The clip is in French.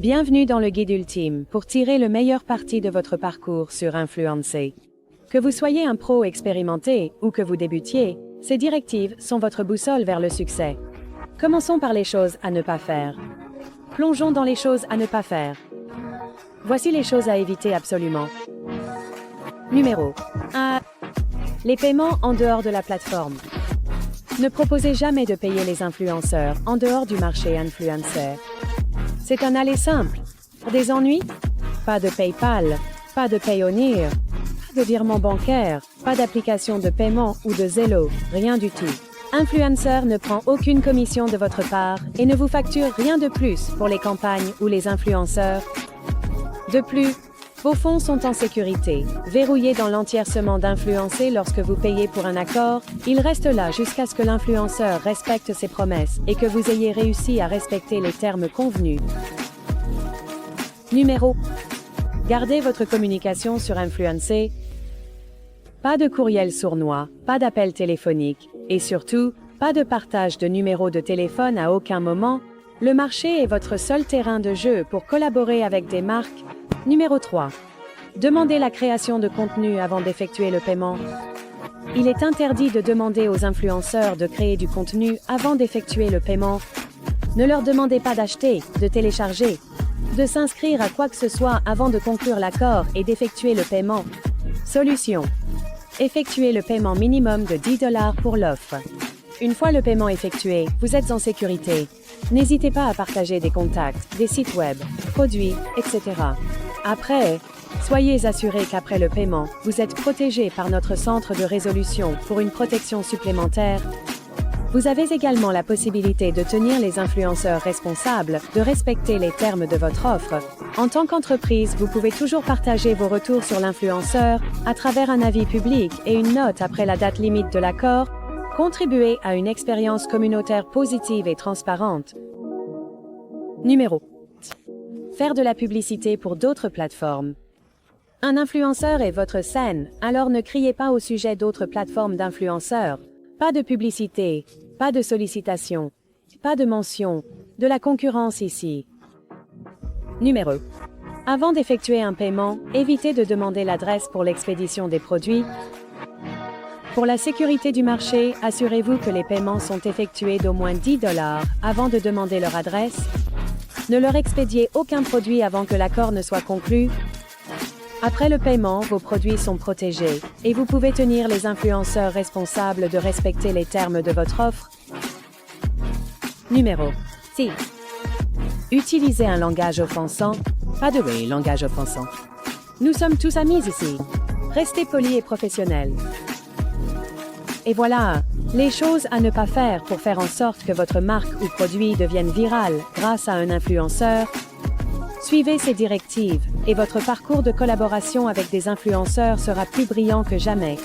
Bienvenue dans le guide ultime pour tirer le meilleur parti de votre parcours sur Influencer. Que vous soyez un pro expérimenté ou que vous débutiez, ces directives sont votre boussole vers le succès. Commençons par les choses à ne pas faire. Plongeons dans les choses à ne pas faire. Voici les choses à éviter absolument. Numéro 1. Les paiements en dehors de la plateforme. Ne proposez jamais de payer les influenceurs en dehors du marché influencer. C'est un aller simple. Des ennuis? Pas de PayPal, pas de Payoneer, pas de virement bancaire, pas d'application de paiement ou de Zello, rien du tout. Influencer ne prend aucune commission de votre part et ne vous facture rien de plus pour les campagnes ou les influenceurs. De plus, vos fonds sont en sécurité, verrouillés dans l'entiercement d'Influencer lorsque vous payez pour un accord, il reste là jusqu'à ce que l'influenceur respecte ses promesses et que vous ayez réussi à respecter les termes convenus. Numéro 1. Gardez votre communication sur Influencer. Pas de courriel sournois, pas d'appel téléphonique, et surtout, pas de partage de numéros de téléphone à aucun moment. Le marché est votre seul terrain de jeu pour collaborer avec des marques. Numéro 3. Demandez la création de contenu avant d'effectuer le paiement. Il est interdit de demander aux influenceurs de créer du contenu avant d'effectuer le paiement. Ne leur demandez pas d'acheter, de télécharger, de s'inscrire à quoi que ce soit avant de conclure l'accord et d'effectuer le paiement. Solution. Effectuez le paiement minimum de $10 pour l'offre. Une fois le paiement effectué, vous êtes en sécurité. N'hésitez pas à partager des contacts, des sites web, produits, etc. Après, soyez assurés qu'après le paiement, vous êtes protégé par notre centre de résolution pour une protection supplémentaire. Vous avez également la possibilité de tenir les influenceurs responsables, de respecter les termes de votre offre. En tant qu'entreprise, vous pouvez toujours partager vos retours sur l'influenceur à travers un avis public et une note après la date limite de l'accord. Contribuer à une expérience communautaire positive et transparente. Numéro 1. Faire de la publicité pour d'autres plateformes. Un influenceur est votre scène, alors ne criez pas au sujet d'autres plateformes d'influenceurs. Pas de publicité, pas de sollicitation, pas de mention, de la concurrence ici. Numéro 1. Avant d'effectuer un paiement, évitez de demander l'adresse pour l'expédition des produits. Pour la sécurité du marché, assurez-vous que les paiements sont effectués d'au moins $10 avant de demander leur adresse. Ne leur expédiez aucun produit avant que l'accord ne soit conclu. Après le paiement, vos produits sont protégés, et vous pouvez tenir les influenceurs responsables de respecter les termes de votre offre. Numéro 6. Utilisez un langage offensant. Pas de langage offensant. Nous sommes tous amis ici. Restez polis et professionnels. Et voilà, les choses à ne pas faire pour faire en sorte que votre marque ou produit devienne viral grâce à un influenceur. Suivez ces directives, et votre parcours de collaboration avec des influenceurs sera plus brillant que jamais.